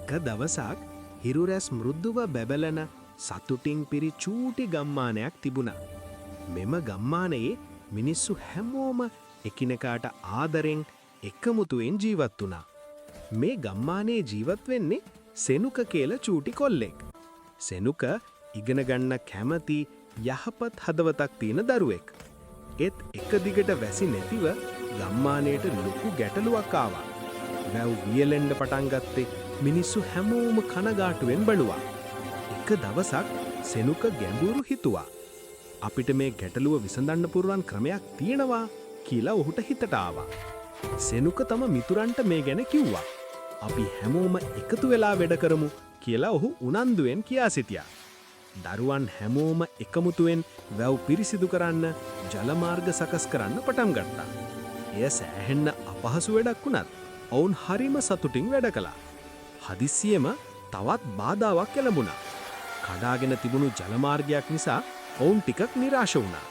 එක දවසක් හිරුරැස් මෘද්දුව බැබලන සතුටින් පිරි චූටි ගම්මානයක් තිබුණා. මෙම ගම්මානයේ මිනිස්සු හැමෝම එකිනෙකාට ආදරෙන් එකමුතුවෙන් ජීවත් වුණා. මේ ගම්මානයේ ජීවත් වෙන්නේ සෙනුක කියලා චූටි කොල්ලෙක්. සෙනුක ඉගෙන ගන්න කැමති යහපත් හදවතක් තියෙන දරුවෙක්. ඒත් එක දිගට වැසි නැතිව ගම්මානයට ලොකු ගැටලුවක් ආවා. වැව් වියලෙන්න පටන් ගත්තේ මිනිස්සු හැමෝම කනගාටුවෙන් බැලුවා. එක දවසක් සෙනුක ගැඹුරු හිතුවා. අපිට මේ ගැටලුව විසඳන්න පුරුවන් ක්‍රමයක් තියෙනවා කියලා ඔහුට හිතට ආවා. සෙනුක තම මිතුරන්ට මේ ගැන කිව්වා. අපි හැමෝම එකතු වෙලා වැඩ කරමු කියලා ඔහු උනන්දුවෙන් කියා සිටියා. දරුවන් හැමෝම එකමුතුවෙන් වැව් පිරිසිදු කරන්න ජල මාර්ග සකස් කරන්න පටන් ගත්තා. එය සෑහෙන්න අපහසු වැඩක් වුණත් ඔවුන් හරිම සතුටින් වැඩ කළා. හදිස්සියෙම තවත් බාධාවක් එළඹුණා. කඩාගෙන තිබුණු ජල මාර්ගයක් නිසා ඔවුන් ටිකක් නිරාශ වුණා.